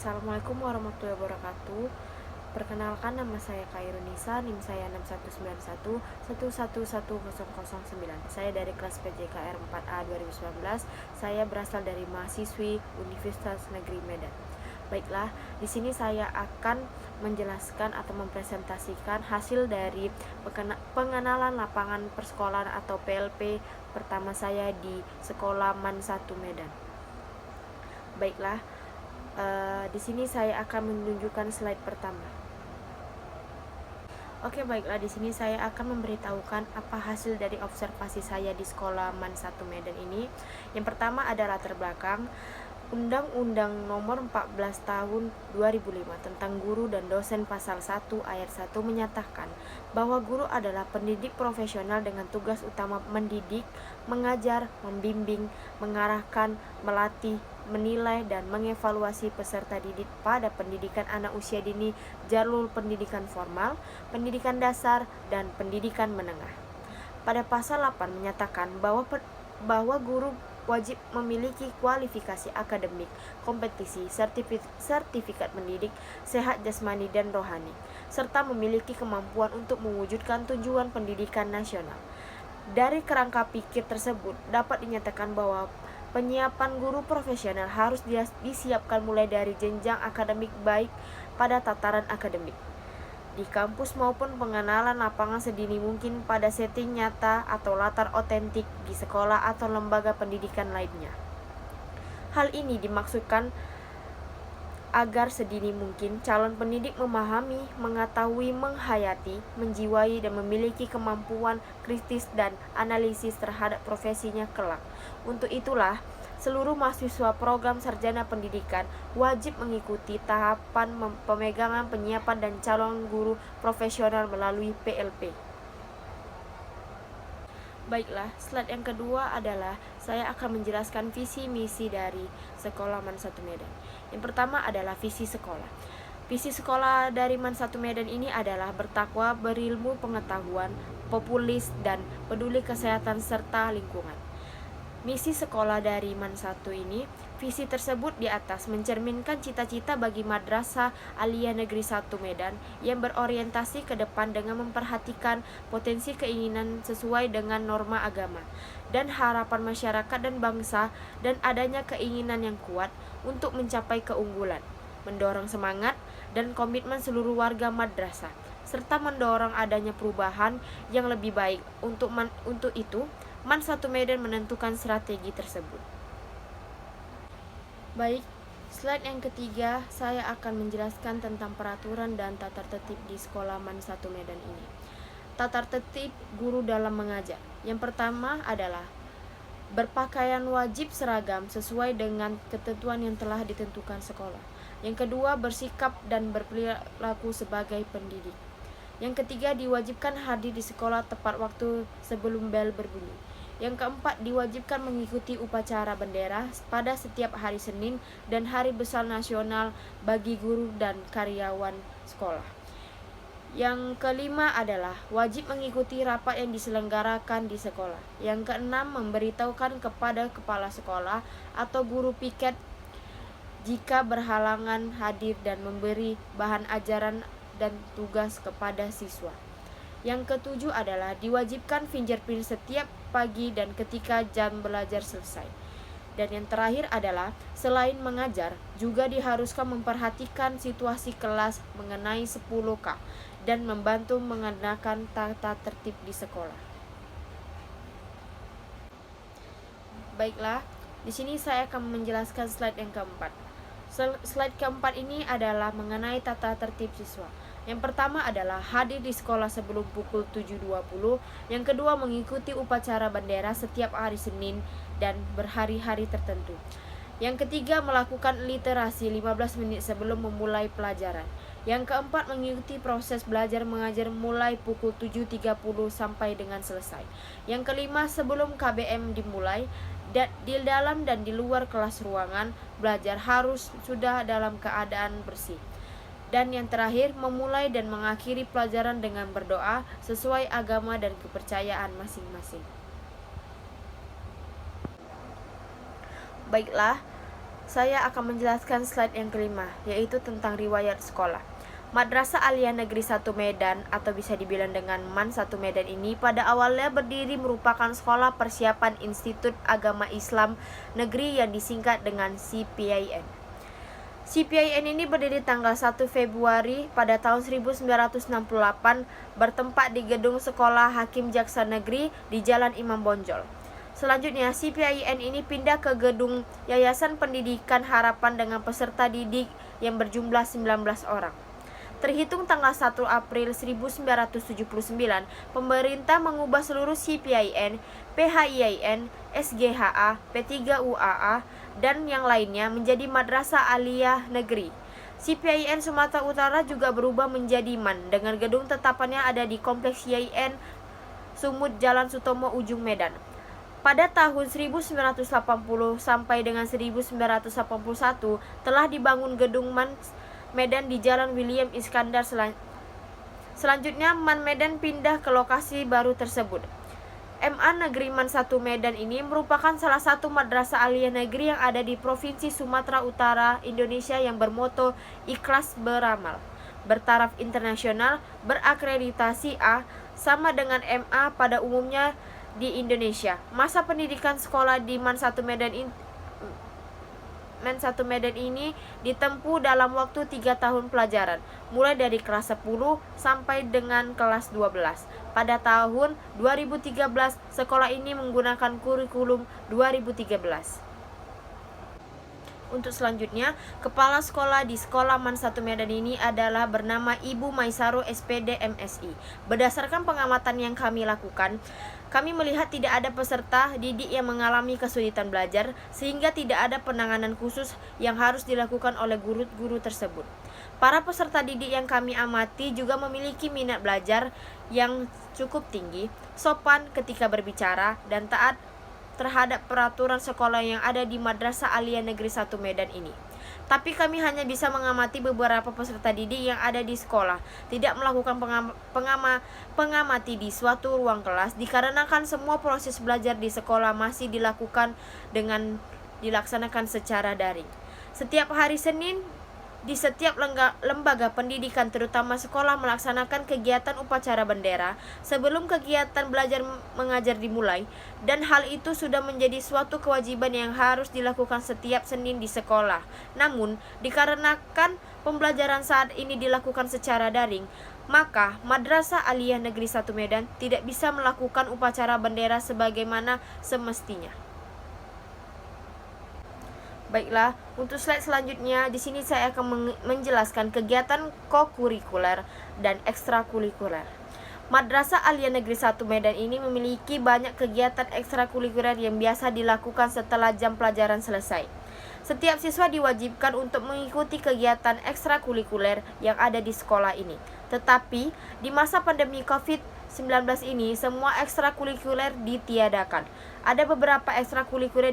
Assalamualaikum warahmatullahi wabarakatuh. Perkenalkan, nama saya Khairunisa, NIM saya 6191111009. Saya dari kelas PJKR 4A 2019. Saya berasal dari mahasiswi Universitas Negeri Medan. Baiklah, di sini saya akan menjelaskan atau mempresentasikan hasil dari pengenalan lapangan persekolahan atau PLP pertama saya di Sekolah MAN 1 Medan. Baiklah, di sini saya akan menunjukkan slide pertama. Oke, baiklah, di sini saya akan memberitahukan apa hasil dari observasi saya di Sekolah MAN 1 Medan ini. Yang pertama adalah latar belakang. Undang-Undang Nomor 14 Tahun 2005 tentang Guru dan Dosen Pasal 1 Ayat 1 menyatakan bahwa guru adalah pendidik profesional dengan tugas utama mendidik, mengajar, membimbing, mengarahkan, melatih, menilai, dan mengevaluasi peserta didik pada pendidikan anak usia dini, jalur pendidikan formal, pendidikan dasar, dan pendidikan menengah. Pada pasal 8 menyatakan bahwa guru wajib memiliki kualifikasi akademik, kompetisi, sertifikat mendidik, sehat jasmani dan rohani, serta memiliki kemampuan untuk mewujudkan tujuan pendidikan nasional. Dari kerangka pikir tersebut, dapat dinyatakan bahwa penyiapan guru profesional harus disiapkan mulai dari jenjang akademik baik pada tataran akademik, di kampus maupun pengenalan lapangan sedini mungkin pada setting nyata atau latar otentik di sekolah atau lembaga pendidikan lainnya. Hal ini dimaksudkan agar sedini mungkin calon pendidik memahami, mengetahui, menghayati, menjiwai, dan memiliki kemampuan kritis dan analisis terhadap profesinya kelak. Untuk itulah, seluruh mahasiswa program sarjana pendidikan wajib mengikuti tahapan pemegangan, penyiapan, dan calon guru profesional melalui PLP. Baiklah, slide yang kedua adalah saya akan menjelaskan visi misi dari Sekolah MAN 1 Medan. Yang pertama adalah visi sekolah. Visi sekolah dari MAN 1 Medan ini adalah bertakwa, berilmu pengetahuan, populis, dan peduli kesehatan serta lingkungan. Misi sekolah dari MAN 1 ini, visi tersebut di atas mencerminkan cita-cita bagi Madrasah Aliyah Negeri 1 Medan yang berorientasi ke depan dengan memperhatikan potensi keinginan sesuai dengan norma agama dan harapan masyarakat dan bangsa, dan adanya keinginan yang kuat untuk mencapai keunggulan, mendorong semangat dan komitmen seluruh warga madrasah, serta mendorong adanya perubahan yang lebih baik. Untuk itu, MAN 1 Medan menentukan strategi tersebut. Baik, slide yang ketiga saya akan menjelaskan tentang peraturan dan tata tertib di Sekolah MAN 1 Medan ini. Tata tertib guru dalam mengajar. Yang pertama adalah berpakaian wajib seragam sesuai dengan ketentuan yang telah ditentukan sekolah. Yang kedua, bersikap dan berperilaku sebagai pendidik. Yang ketiga, diwajibkan hadir di sekolah tepat waktu sebelum bel berbunyi. Yang keempat, diwajibkan mengikuti upacara bendera pada setiap hari Senin dan hari besar nasional bagi guru dan karyawan sekolah. Yang kelima adalah wajib mengikuti rapat yang diselenggarakan di sekolah. Yang keenam, memberitahukan kepada kepala sekolah atau guru piket jika berhalangan hadir dan memberi bahan ajaran dan tugas kepada siswa. Yang ketujuh adalah diwajibkan fingerprint setiap pagi dan ketika jam belajar selesai. Dan yang terakhir adalah selain mengajar, juga diharuskan memperhatikan situasi kelas mengenai 10K dan membantu mengenakan tata tertib di sekolah. Baiklah, di sini saya akan menjelaskan slide yang keempat. Slide keempat ini adalah mengenai tata tertib siswa. Yang pertama adalah hadir di sekolah sebelum pukul 7.20. Yang kedua, mengikuti upacara bendera setiap hari Senin dan berhari-hari tertentu. Yang ketiga, melakukan literasi 15 menit sebelum memulai pelajaran. Yang keempat, mengikuti proses belajar mengajar mulai pukul 7.30 sampai dengan selesai. Yang kelima, sebelum KBM dimulai, di dalam dan di luar kelas ruangan belajar harus sudah dalam keadaan bersih. Dan yang terakhir, memulai dan mengakhiri pelajaran dengan berdoa sesuai agama dan kepercayaan masing-masing. Baiklah, saya akan menjelaskan slide yang kelima, yaitu tentang riwayat sekolah. Madrasah Aliyah Negeri 1 Medan atau bisa dibilang dengan MAN 1 Medan ini pada awalnya berdiri merupakan sekolah persiapan Institut Agama Islam Negeri yang disingkat dengan CPIN. CPIN ini berdiri tanggal 1 Februari pada tahun 1968, bertempat di gedung Sekolah Hakim Jaksa Negeri di Jalan Imam Bonjol. Selanjutnya, CPIN ini pindah ke gedung Yayasan Pendidikan Harapan dengan peserta didik yang berjumlah 19 orang. Terhitung tanggal 1 April 1979, pemerintah mengubah seluruh CPIN, PHIIN, SGHA, P3UAA, dan yang lainnya menjadi Madrasah Aliyah Negeri. CPIN Sumatera Utara juga berubah menjadi MAN dengan gedung tetapannya ada di Kompleks YIN Sumut Jalan Sutomo Ujung Medan. Pada tahun 1980 sampai dengan 1981 telah dibangun gedung MAN Medan di Jalan William Iskandar. Selanjutnya MAN Medan pindah ke lokasi baru tersebut. MA Negeri MAN 1 Medan ini merupakan salah satu madrasah aliyah negeri yang ada di Provinsi Sumatera Utara, Indonesia yang bermoto ikhlas beramal, bertaraf internasional, berakreditasi A, sama dengan MA pada umumnya di Indonesia. Masa pendidikan sekolah di MAN 1 Medan ini ditempuh dalam waktu 3 tahun pelajaran, mulai dari kelas 10 sampai dengan kelas 12. Pada tahun 2013, sekolah ini menggunakan kurikulum 2013. Untuk selanjutnya, kepala sekolah di sekolah MAN 1 Medan ini adalah bernama Ibu Maisaro SPD MSI. Berdasarkan pengamatan yang kami lakukan, kami melihat tidak ada peserta didik yang mengalami kesulitan belajar, sehingga tidak ada penanganan khusus yang harus dilakukan oleh guru-guru tersebut. Para peserta didik yang kami amati juga memiliki minat belajar yang cukup tinggi, sopan ketika berbicara, dan taat terhadap peraturan sekolah yang ada di Madrasah Aliyah Negeri 1 Medan ini. Tapi kami hanya bisa mengamati beberapa peserta didik yang ada di sekolah, tidak melakukan pengamati di suatu ruang kelas, dikarenakan semua proses belajar di sekolah masih dilaksanakan secara daring. Setiap hari Senin, di setiap lembaga pendidikan terutama sekolah melaksanakan kegiatan upacara bendera sebelum kegiatan belajar mengajar dimulai, dan hal itu sudah menjadi suatu kewajiban yang harus dilakukan setiap Senin di sekolah. Namun, dikarenakan pembelajaran saat ini dilakukan secara daring, maka Madrasah Aliyah Negeri 1 Medan tidak bisa melakukan upacara bendera sebagaimana semestinya. Baiklah, untuk slide selanjutnya di sini saya akan menjelaskan kegiatan kokurikuler dan ekstrakurikuler. Madrasah Aliyah Negeri 1 Medan ini memiliki banyak kegiatan ekstrakurikuler yang biasa dilakukan setelah jam pelajaran selesai. Setiap siswa diwajibkan untuk mengikuti kegiatan ekstrakurikuler yang ada di sekolah ini. Tetapi, di masa pandemi COVID-19 ini, semua ekstrakurikuler ditiadakan. Ada beberapa ekstrakurikuler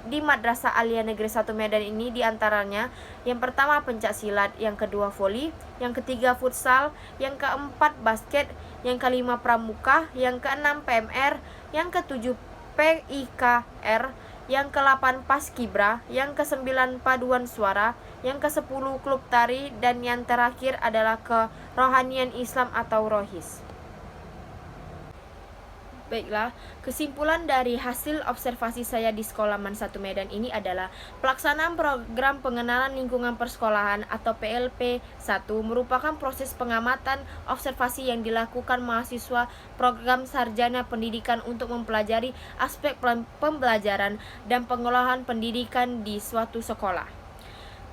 di Madrasah Aliyah Negeri 1 Medan ini, diantaranya yang pertama pencak silat, yang kedua voli, yang ketiga futsal, yang keempat basket, yang kelima pramuka, yang keenam PMR, yang ketujuh PIKR, yang ke-8 paskibra, yang ke-9 paduan suara, yang ke-10 klub tari, dan yang terakhir adalah kerohanian Islam atau rohis. Baiklah, kesimpulan dari hasil observasi saya di sekolah MAN 1 Medan ini adalah pelaksanaan program pengenalan lingkungan persekolahan atau PLP 1 merupakan proses pengamatan observasi yang dilakukan mahasiswa program sarjana pendidikan untuk mempelajari aspek pembelajaran dan pengolahan pendidikan di suatu sekolah.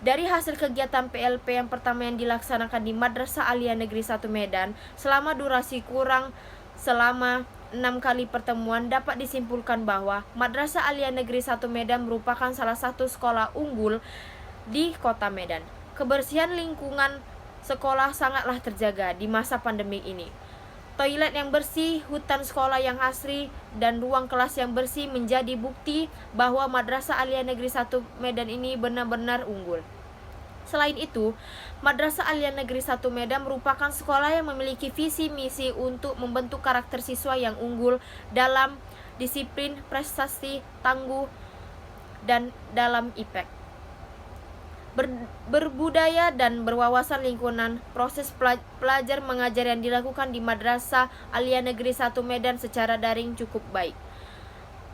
Dari hasil kegiatan PLP yang pertama yang dilaksanakan di Madrasah Aliyah Negeri 1 Medan selama durasi kurang selama 6 kali pertemuan, dapat disimpulkan bahwa Madrasah Aliyah Negeri 1 Medan merupakan salah satu sekolah unggul di Kota Medan. Kebersihan lingkungan sekolah sangatlah terjaga di masa pandemi ini. Toilet yang bersih, hutan sekolah yang asri, dan ruang kelas yang bersih menjadi bukti bahwa Madrasah Aliyah Negeri 1 Medan ini benar-benar unggul. Selain itu, Madrasah Aliyah Negeri 1 Medan merupakan sekolah yang memiliki visi misi untuk membentuk karakter siswa yang unggul dalam disiplin, prestasi, tangguh, dan dalam IPEK. berbudaya dan berwawasan lingkungan. Proses pelajar mengajar yang dilakukan di Madrasah Aliyah Negeri 1 Medan secara daring cukup baik.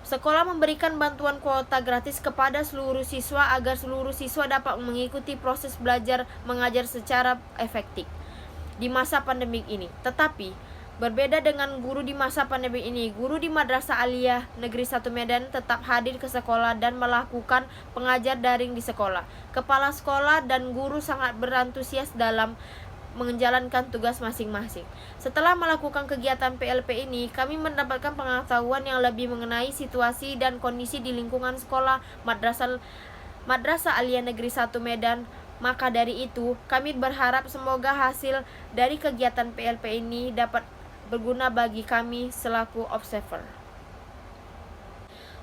Sekolah memberikan bantuan kuota gratis kepada seluruh siswa agar seluruh siswa dapat mengikuti proses belajar mengajar secara efektif di masa pandemik ini. Tetapi berbeda dengan guru di masa pandemi ini, guru di Madrasah Aliyah Negeri 1 Medan tetap hadir ke sekolah dan melakukan pengajar daring di sekolah. Kepala sekolah dan guru sangat berantusias dalam menjalankan tugas masing-masing. Setelah melakukan kegiatan PLP ini, kami mendapatkan pengetahuan yang lebih mengenai situasi dan kondisi di lingkungan sekolah Madrasah Aliyah Negeri 1 Medan. Maka dari itu, kami berharap semoga hasil dari kegiatan PLP ini dapat berguna bagi kami selaku observer.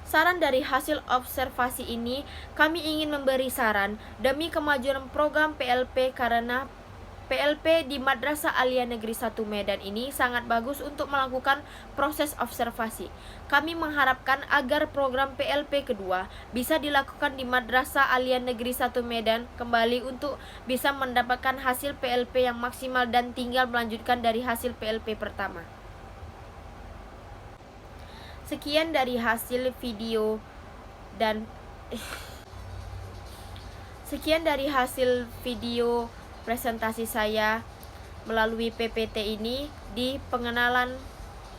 Saran dari hasil observasi ini, kami ingin memberi saran demi kemajuan program PLP karena PLP di Madrasah Aliyah Negeri 1 Medan ini sangat bagus untuk melakukan proses observasi. Kami mengharapkan agar program PLP kedua bisa dilakukan di Madrasah Aliyah Negeri 1 Medan kembali untuk bisa mendapatkan hasil PLP yang maksimal dan tinggal melanjutkan dari hasil PLP pertama. Sekian dari hasil video dan presentasi saya melalui PPT ini di pengenalan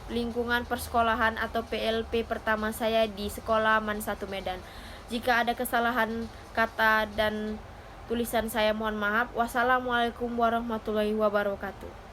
lingkungan persekolahan atau PLP pertama saya di Sekolah MAN 1 Medan. Jika ada kesalahan kata dan tulisan saya mohon maaf. Wassalamualaikum warahmatullahi wabarakatuh.